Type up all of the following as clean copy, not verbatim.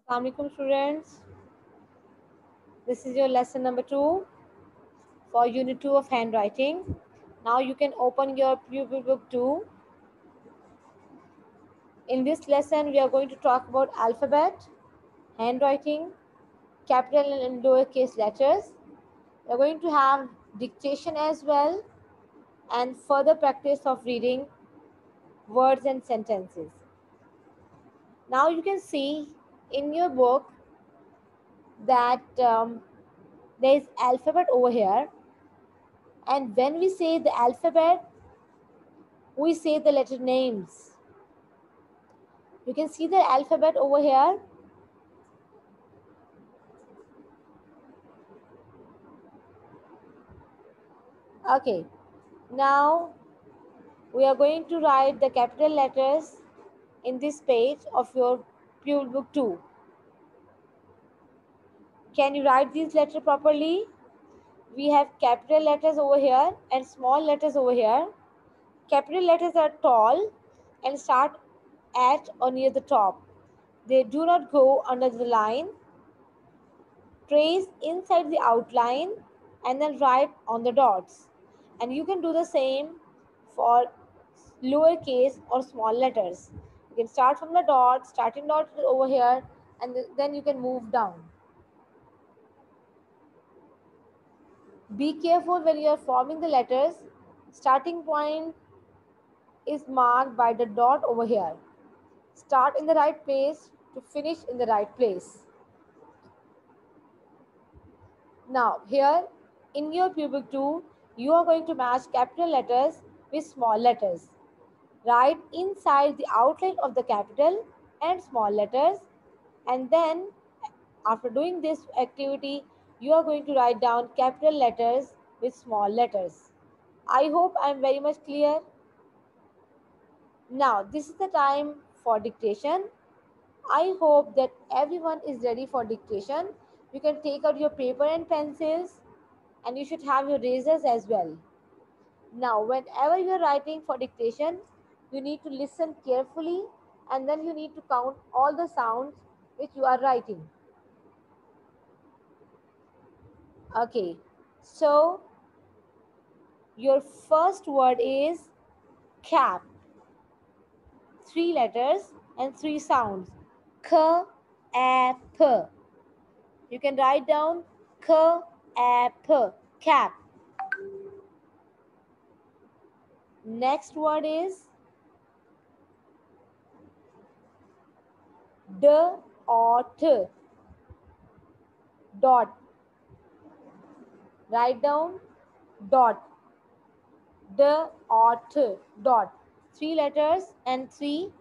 Assalamu alaikum students. This is your lesson number 2 for unit 2 of handwriting. Now you can open your pupil book 2. In this lesson we are going to talk about alphabet, handwriting, capital and lowercase letters. We are going to have dictation as well and further practice of reading words and sentences. Now you can see in your book that there is alphabet over here, and when we say the alphabet we say the letter names. You can see the alphabet over here. Okay, now we are going to write the capital letters in this page of your pupil book 2. Can you write these letters properly? We have capital letters over here and small letters over here. Capital letters are tall and start at or near the top. They do not go under the line. Trace inside the outline and then write on the dots. And you can do the same for lowercase or small letters. You can start from the dot, starting dot over here, and then you can move down. Be careful when you are forming the letters. Starting point is marked by the dot over here. Start in the right place to finish in the right place. Now here in your pubic 2, you are going to match capital letters with small letters. Write inside the outline of the capital and small letters, and then after doing this activity you are going to write down capital letters with small letters. I hope I am very much clear. Now this is the time for dictation. I hope that everyone is ready for dictation. You can take out your paper and pencils, and you should have your razors as well. Now, whenever you are writing for dictation, you need to listen carefully and then you need to count all the sounds which you are writing. Okay, so your first word is cap. 3 letters and 3 sounds. K, A, P. You can write down K, A, P, cap. Next word is D or T. Dot. Write down dot. D or T. Dot. 3 letters and 3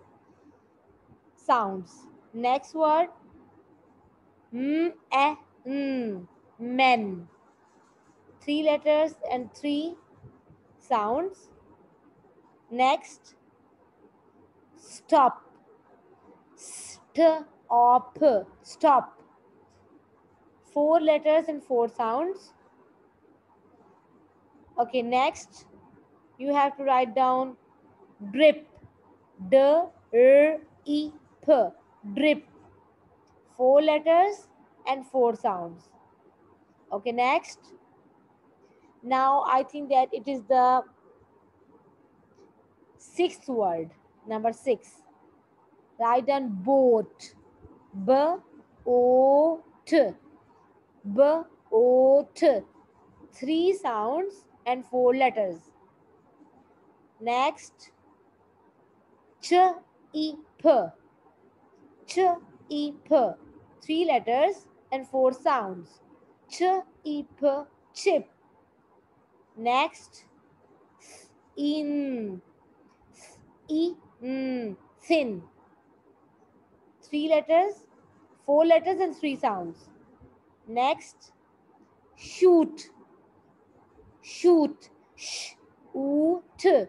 sounds. Next word men. 3 letters and 3 sounds. Next stop. Stop. Stop. 4 letters and 4 sounds. Okay, next you have to write down drip. D R E P. Drip. 4 letters and 4 sounds. Okay, next. Now I think that it is the 6th word. Number 6. Write down boat. B O T. B O T. 3 sounds and 4 letters. Next, Ch E P. Ch E P. 3 letters and 4 sounds. Ch E P. Chip. Next, in. Thin. 3 letters, 4 letters and 3 sounds. Next, shoot. Shoot. Sh U T.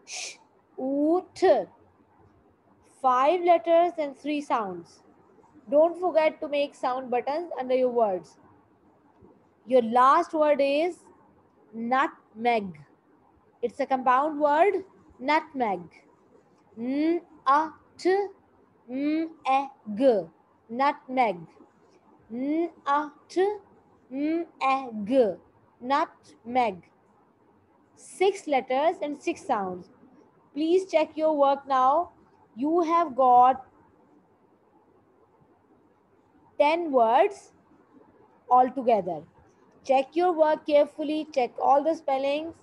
Sh U T. 5 letters and 3 sounds. Don't forget to make sound buttons under your words. Your last word is nutmeg. It's a compound word, nutmeg. N-A-T-M-E-G. nutmeg. N-a-t-m-e-g. Nutmeg. 6 letters and 6 sounds. Please check your work now. You have got 10 words altogether. Check your work carefully, check all the spellings.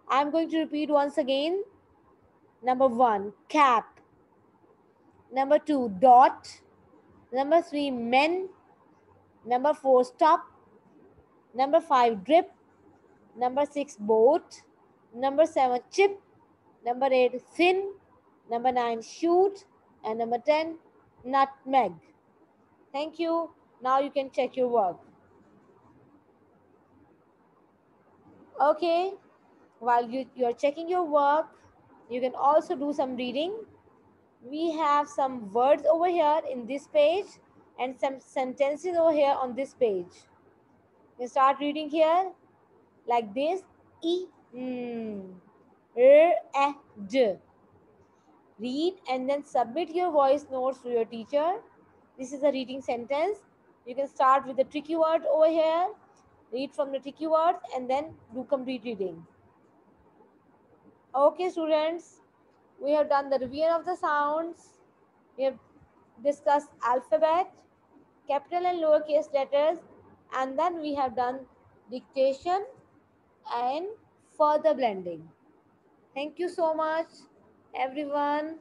I'm going to repeat once again. Number 1, cap. Number 2, dot. Number 3, men. Number 4, stop. Number 5, drip. Number 6, boat. Number 7, chip. Number 8, thin. Number 9, shoot. And number 10, nutmeg. Thank you. Now you can check your work. Okay, while you're checking your work, you can also do some reading. We have some words over here in this page and some sentences over here on this page. You start reading here like this. E, r, d. Read and then submit your voice notes to your teacher. This is a reading sentence. You can start with the tricky word over here. Read from the tricky words and then do complete reading. Okay, students, we have done the revision of the sounds. We have discussed alphabet, capital and lowercase letters, and then we have done dictation and further blending. Thank you so much, everyone.